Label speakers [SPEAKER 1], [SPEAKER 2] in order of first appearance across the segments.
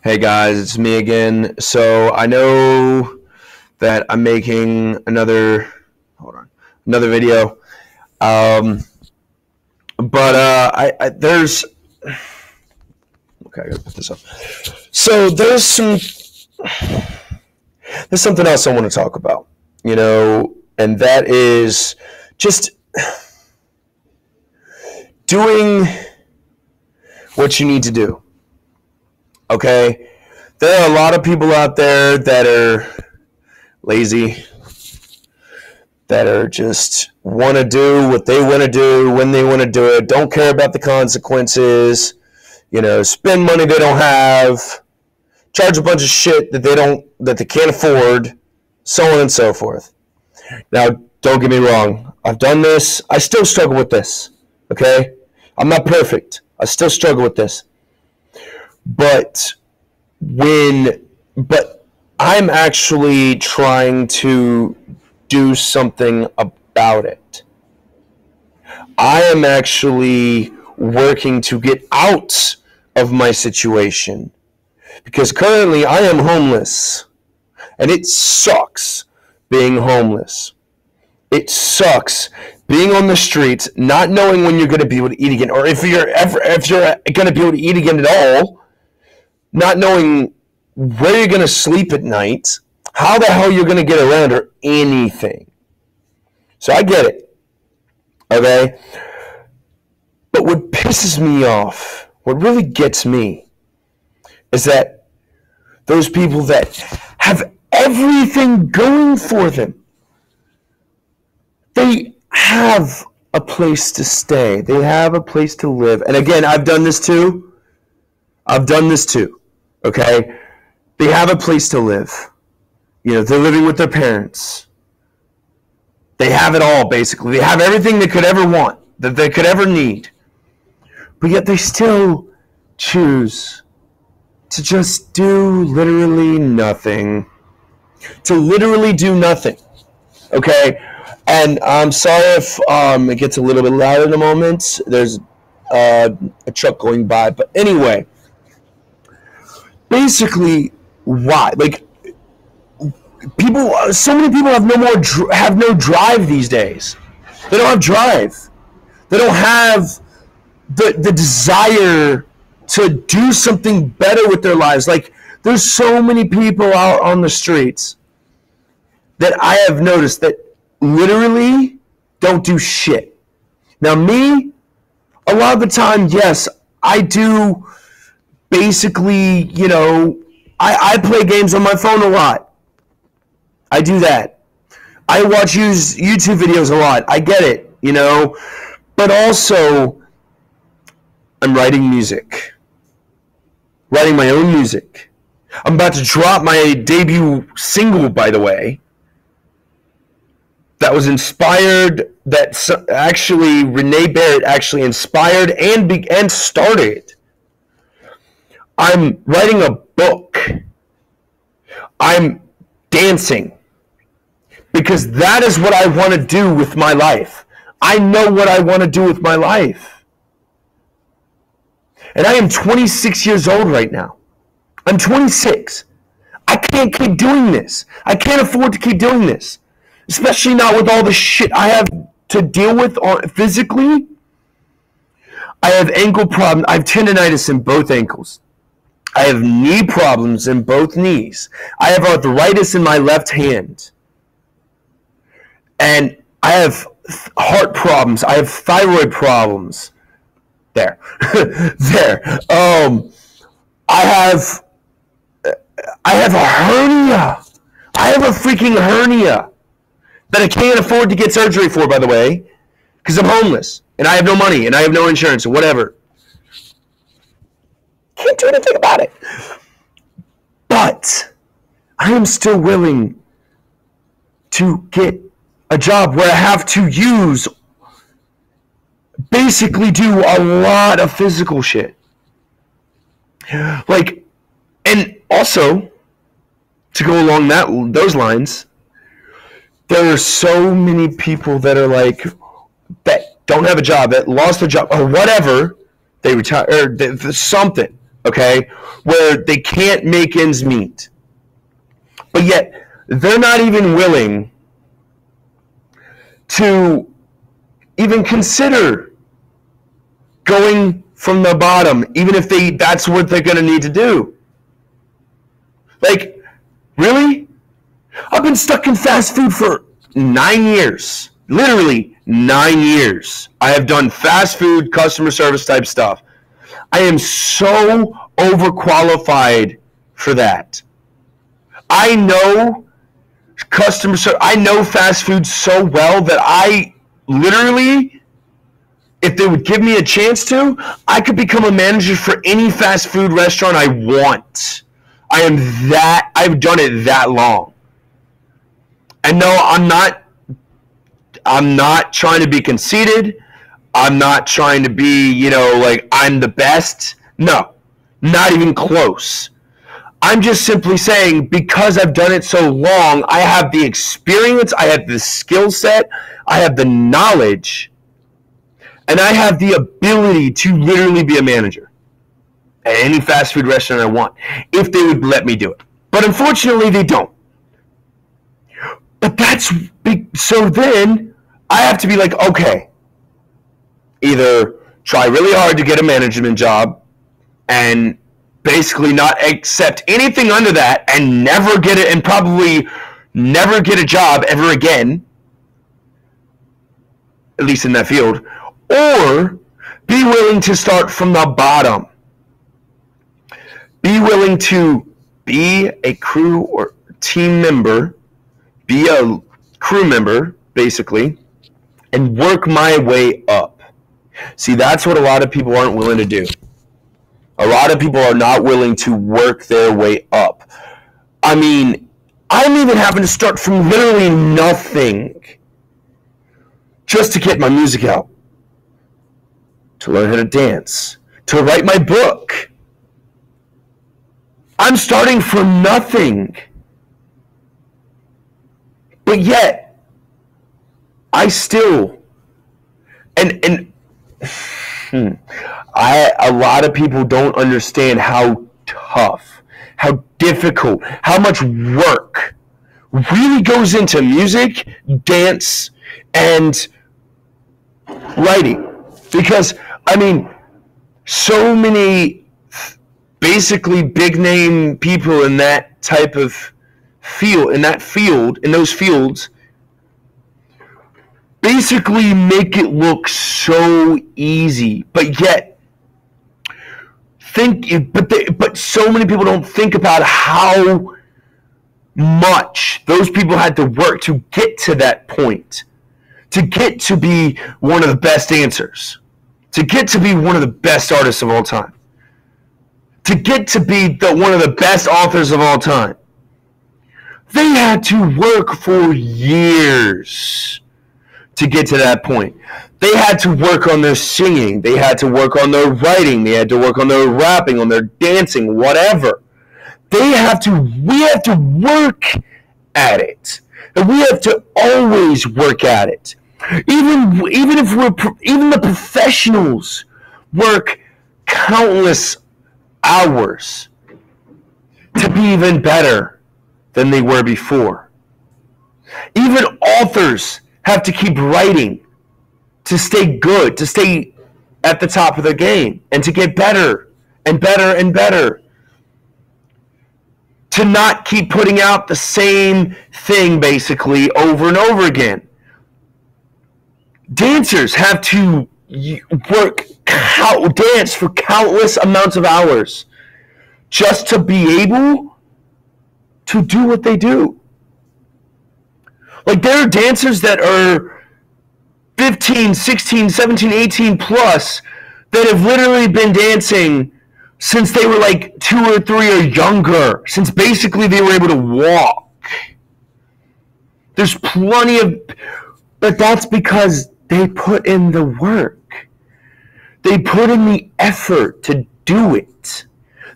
[SPEAKER 1] Hey guys, it's me again. So I know that I'm making another video. Um, but there's okay, I gotta put this up. So there's something else I want to talk about, and that is just doing what you need to do. Okay, there are a lot of people out there that are lazy, that are just want to do what they want to do when they want to do it, don't care about the consequences, spend money they don't have, charge a bunch of shit that they can't afford, so on and so forth. Now, don't get me wrong. I've done this. I still struggle with this. Okay? I'm not perfect. I still struggle with this. But I'm actually trying to do something about it. I am actually working to get out of my situation because currently I am homeless, and it sucks being homeless. It sucks being on the streets, not knowing when you're going to be able to eat again, or if you're going to be able to eat again at all, not knowing where you're going to sleep at night, how the hell you're going to get around, or anything. So I get it, okay? But what pisses me off, what really gets me, is that those people that have everything going for them, they have a place to stay. They have a place to live. And again, I've done this too, okay? They have a place to live. They're living with their parents. They have it all, basically. They have everything they could ever want, that they could ever need. But yet they still choose to just do literally nothing. To literally do nothing. Okay? And I'm sorry if it gets a little bit louder in a moment. There's a truck going by. But anyway, basically, why? So many people have no drive these days. They don't have drive. They don't have the desire to do something better with their lives. There's so many people out on the streets that I have noticed that literally don't do shit. Now me, a lot of the time, yes, I do basically, I play games on my phone a lot. I do that. I watch YouTube videos a lot. I get it, But also, I'm writing music. Writing my own music. I'm about to drop my debut single, by the way. That was inspired, Renee Barrett actually inspired and started. I'm writing a book. I'm dancing. Because that is what I want to do with my life. I know what I want to do with my life. And I am 26 years old right now. I'm 26. I can't keep doing this. I can't afford to keep doing this. Especially not with all the shit I have to deal with physically. I have ankle problems. I have tendonitis in both ankles. I have knee problems in both knees. I have arthritis in my left hand. And I have heart problems. I have thyroid problems. There. I have a hernia. I have a freaking hernia that I can't afford to get surgery for, by the way, because I'm homeless and I have no money and I have no insurance or whatever. Can't do anything about it. But I am still willing to get a job where I have to basically do a lot of physical shit. And also, to go along those lines, there are so many people that are that don't have a job, that lost their job, or whatever, they retire, or something. okay, where they can't make ends meet. But yet, they're not even willing to even consider going from the bottom, even if that's what they're going to need to do. Like, really? I've been stuck in fast food for 9 years. Literally 9 years. I have done fast food, customer service type stuff. I am so overqualified for that. I know I know fast food so well that I literally, if they would give me a chance to, I could become a manager for any fast food restaurant I want. I've done it that long. And no, I'm not trying to be conceited. I'm not trying to be, like I'm the best. No, not even close. I'm just simply saying, because I've done it so long, I have the experience, I have the skill set, I have the knowledge, and I have the ability to literally be a manager at any fast food restaurant I want, if they would let me do it. But unfortunately, they don't. But that's big. So then I have to be like, okay, either try really hard to get a management job and basically not accept anything under that and never get it, and probably never get a job ever again, at least in that field, or be willing to start from the bottom. Be willing to be a crew or team member, be a crew member, basically, and work my way up. See, that's what a lot of people aren't willing to do. A lot of people are not willing to work their way up. I mean, I'm even having to start from literally nothing just to get my music out, to learn how to dance, to write my book. I'm starting from nothing. But yet, I still, a lot of people don't understand how tough, how difficult, how much work really goes into music, dance, and writing. Because, I mean, so many basically big name people in that type of field, in those fields, basically make it look so easy, but yet but so many people don't think about how much those people had to work to get to that point, to get to be one of the best dancers, to get to be one of the best artists of all time, to get to be one of the best authors of all time. They had to work for years to get to that point. They had to work on their singing. They had to work on their writing. They had to work on their rapping, on their dancing, whatever. We have to work at it. And we have to always work at it. Even the professionals work countless hours to be even better than they were before. Even authors have to keep writing to stay good, to stay at the top of their game, and to get better and better and better. To not keep putting out the same thing basically over and over again. Dancers have to dance for countless amounts of hours just to be able to do what they do. Like, there are dancers that are 15, 16, 17, 18 plus that have literally been dancing since they were like 2 or 3 or younger, since basically they were able to walk. There's plenty of, but that's because they put in the work. They put in the effort to do it.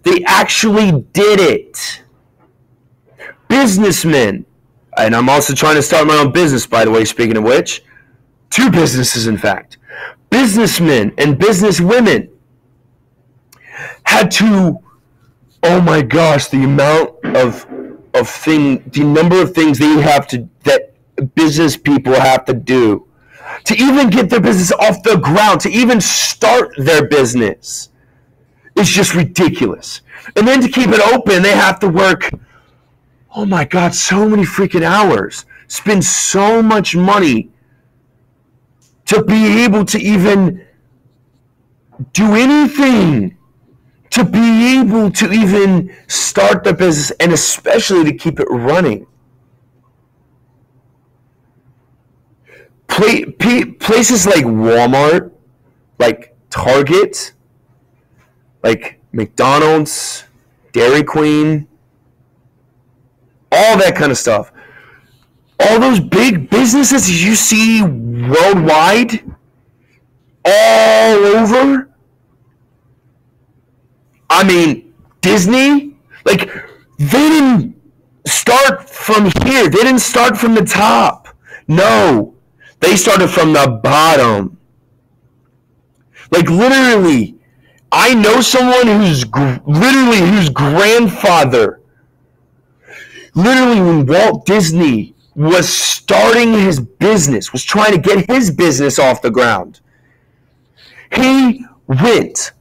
[SPEAKER 1] They actually did it. Businessmen, and I'm also trying to start my own business, by the way, speaking of which, 2 businesses, in fact. Businessmen and businesswomen had to, oh my gosh, the number of things that business people have to do to even get their business off the ground, to even start their business, is just ridiculous. And then to keep it open, they have to work, oh my God, so many freaking hours, spend so much money to be able to even do anything, to be able to even start the business, and especially to keep it running. Places like Walmart, like Target, like McDonald's, Dairy Queen, all that kind of stuff. All those big businesses you see worldwide, all over. I mean, Disney, like, they didn't start from here. They didn't start from the top. No, they started from the bottom. Like, literally, I know someone whose grandfather, literally when Walt Disney was starting his business, was trying to get his business off the ground, he went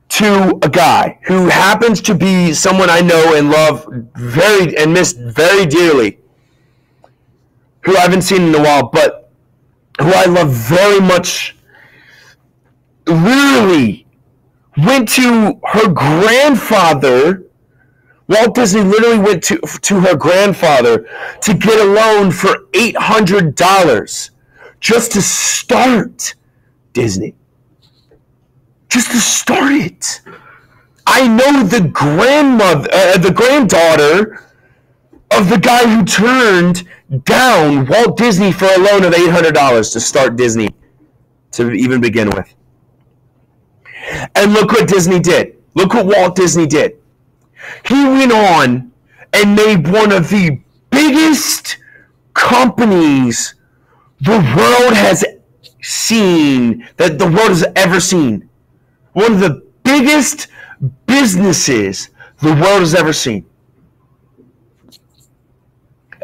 [SPEAKER 1] to a guy who happens to be someone I know and love and miss very dearly, who I haven't seen in a while, but who I love very much. Literally went to her grandfather. Walt Disney literally went to her grandfather to get a loan for $800 just to start Disney. Just to start it. I know the granddaughter of the guy who turned down Walt Disney for a loan of $800 to start Disney, to even begin with. And look what Disney did. Look what Walt Disney did. He went on and made one of the biggest companies the world has seen, that the world has ever seen. One of the biggest businesses the world has ever seen.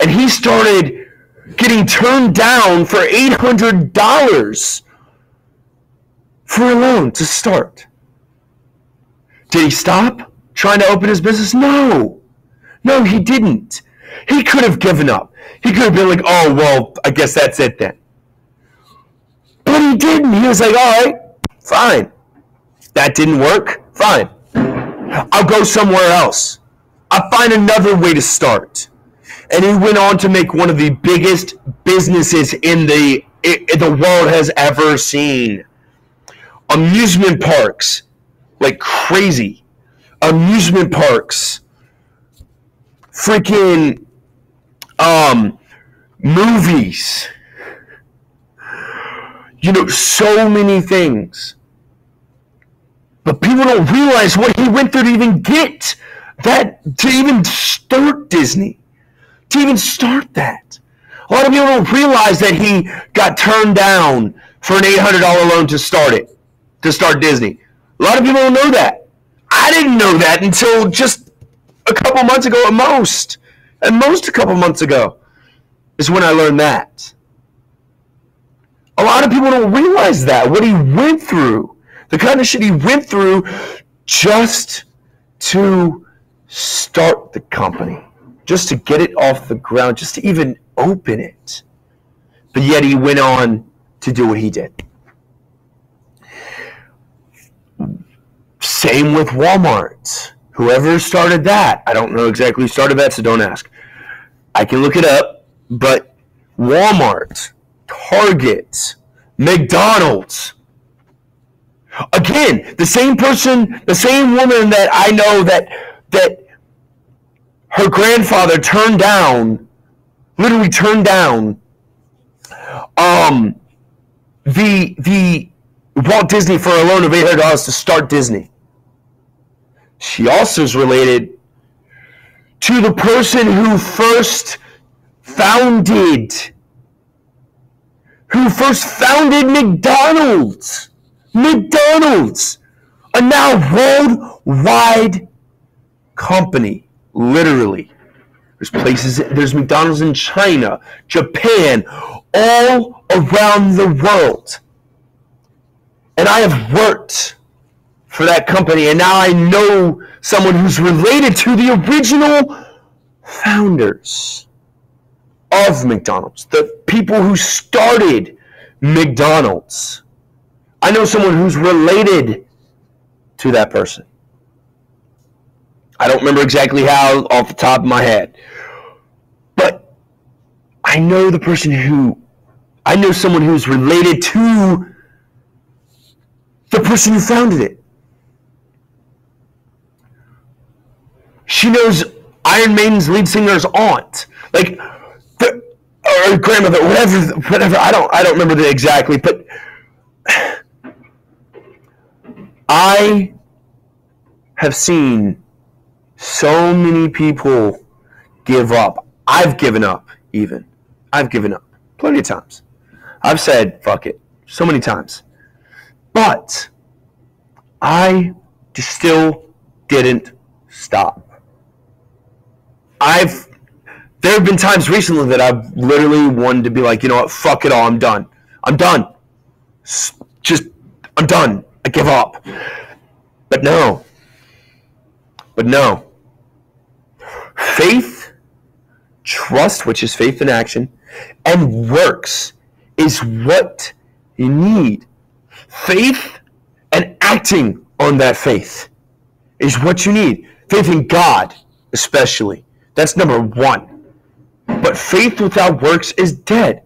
[SPEAKER 1] And he started getting turned down for $800 for a loan to start. Did he stop trying to open his business? No. No, he didn't. He could have given up. He could have been like, oh, well, I guess that's it then. But he didn't. He was like, all right, fine. That didn't work? Fine. I'll go somewhere else. I'll find another way to start. And he went on to make one of the biggest businesses in the world has ever seen. Amusement parks, like crazy. Amusement parks. Freaking movies. You know, so many things. But people don't realize what he went through to even get that, to even start Disney. To even start that. A lot of people don't realize that he got turned down for an $800 loan to start it. To start Disney. A lot of people don't know that. I didn't know that until just a couple months ago at most. At most a couple months ago is when I learned that. A lot of people don't realize that, what he went through. The kind of shit he went through just to start the company. Just to get it off the ground. Just to even open it. But yet he went on to do what he did. Same with Walmart. Whoever started that, I don't know exactly who started that, so don't ask. I can look it up, but Walmart, Target, McDonald's. Again, the same person, the same woman that I know that her grandfather turned down, literally turned down, the Walt Disney for a loan of $800 to start Disney. She also is related to the person who first founded McDonald's. McDonald's. a now worldwide company, literally. There's McDonald's in China, Japan, all around the world. And I have worked for that company, and now I know someone who's related to the original founders of McDonald's, the people who started McDonald's. I know someone who's related to that person. I don't remember exactly how off the top of my head, but I know someone who's related to the person who founded it. She knows Iron Maiden's lead singer's aunt, or grandmother, whatever. I don't remember exactly, but I have seen so many people give up. I've given up, even. I've given up plenty of times. I've said, fuck it, so many times. But I just still didn't stop. There have been times recently that I've literally wanted to be like, you know what, fuck it all, I'm done. I'm done. I'm done. I give up. But no. Faith, trust, which is faith in action, and works is what you need. Faith and acting on that faith is what you need. Faith in God, especially. That's number one. But faith without works is dead.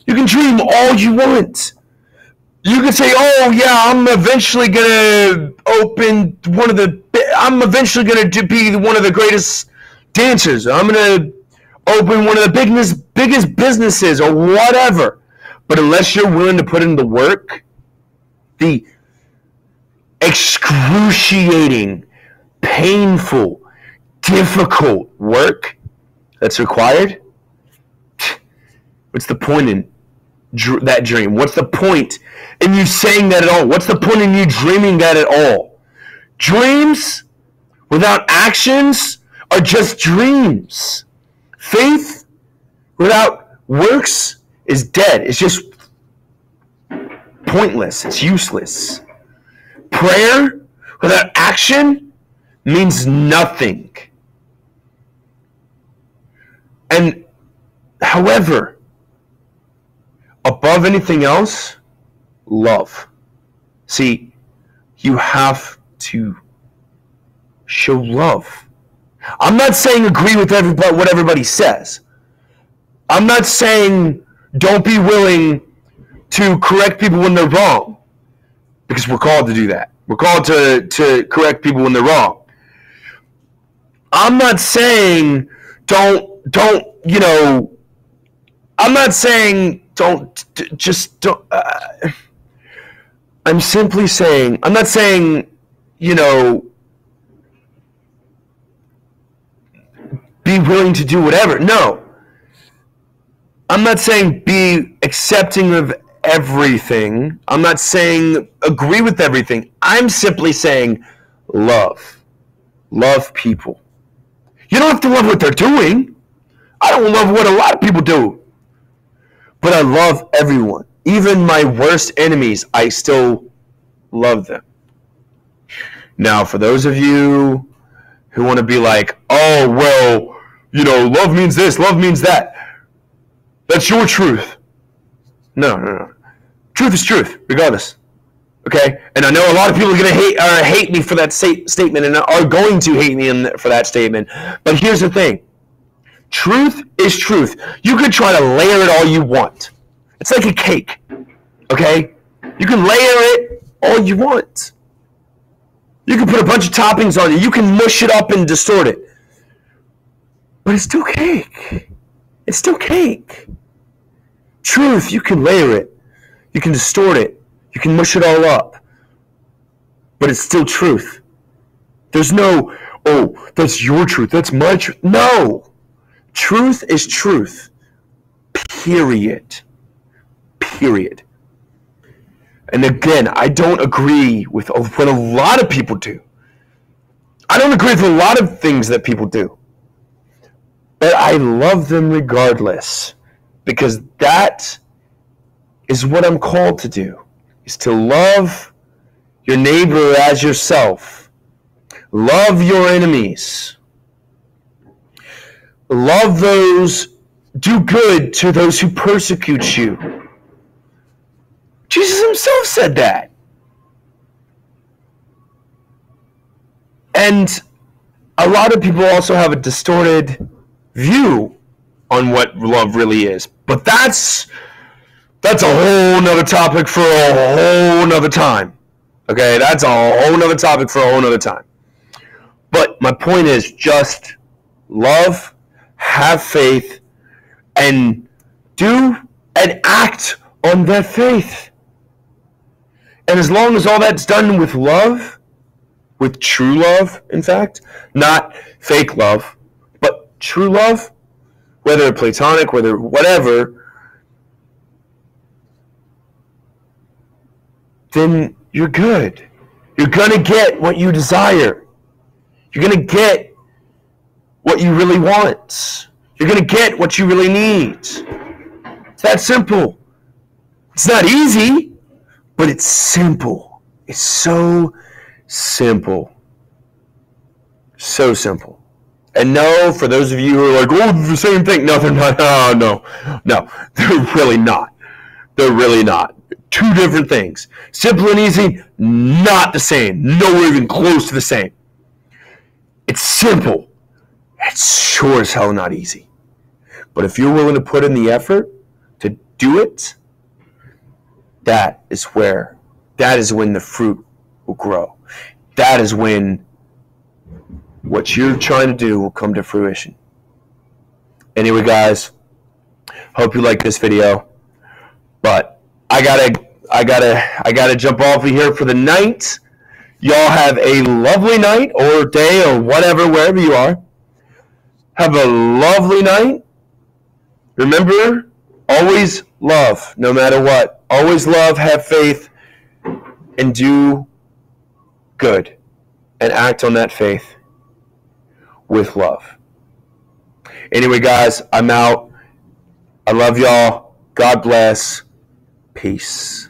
[SPEAKER 1] You can dream all you want. You can say, oh yeah, I'm eventually going to be one of the greatest dancers. I'm going to open one of the biggest businesses or whatever. But unless you're willing to put in the work, the excruciating, painful, difficult work that's required, what's the point in that dream? What's the point in you saying that at all? What's the point in you dreaming that at all? Dreams without actions are just dreams. Faith without works is dead. It's just pointless. It's useless. Prayer without action means nothing. And however, above anything else, love. See, you have to show love. I'm not saying agree with what everybody says. I'm not saying don't be willing to correct people when they're wrong, because we're called to do that. We're called to correct people when they're wrong. I'm not saying I'm not saying I'm simply saying, I'm not saying, be willing to do whatever. No. I'm not saying be accepting of everything. I'm not saying agree with everything. I'm simply saying love. Love people. You don't have to love what they're doing. I don't love what a lot of people do. But I love everyone. Even my worst enemies, I still love them. Now, for those of you who want to be like, oh, well, love means this, love means that. That's your truth. No. Truth is truth, regardless. Okay? And I know a lot of people are going to hate me for that statement and are going to hate me for that statement. But here's the thing. Truth is truth. You can try to layer it all you want. It's like a cake. Okay? You can layer it all you want. You can put a bunch of toppings on it. You can mush it up and distort it. But it's still cake. It's still cake. Truth, you can layer it. You can distort it. You can mush it all up. But it's still truth. There's no, oh, that's your truth. That's my truth. No. Truth is truth. Period. And again, I don't agree with what a lot of people do. I don't agree with a lot of things that people do. But I love them regardless, because that is what I'm called to do, is to love your neighbor as yourself. Love your enemies. Love those, do good to those who persecute you. Jesus himself said that. And a lot of people also have a distorted view on what love really is. But that's a whole nother topic for a whole nother time. Okay, that's a whole nother topic for a whole nother time. But my point is just love, have faith, and do and act on that faith. And as long as all that's done with love, with true love, in fact, not fake love, but true love, whether platonic, whether whatever, then you're good. You're going to get what you desire. You're going to get what you really want. You're going to get what you really need. It's that simple. It's not easy, but it's simple. It's so simple. So simple. And no, for those of you who are like, oh, the same thing. No, they're not. Oh, no, they're really not. They're really not. Two different things. Simple and easy, not the same. Nowhere even close to the same. It's simple. It's sure as hell not easy. But if you're willing to put in the effort to do it, that is when the fruit will grow. That is when what you're trying to do will come to fruition. Anyway, guys, hope you like this video. But I gotta jump off of here for the night. Y'all have a lovely night or day or whatever, wherever you are. Have a lovely night. Remember, always love, no matter what. Always love, have faith, and do good. And act on that faith with love. Anyway, guys, I'm out. I love y'all. God bless. Peace.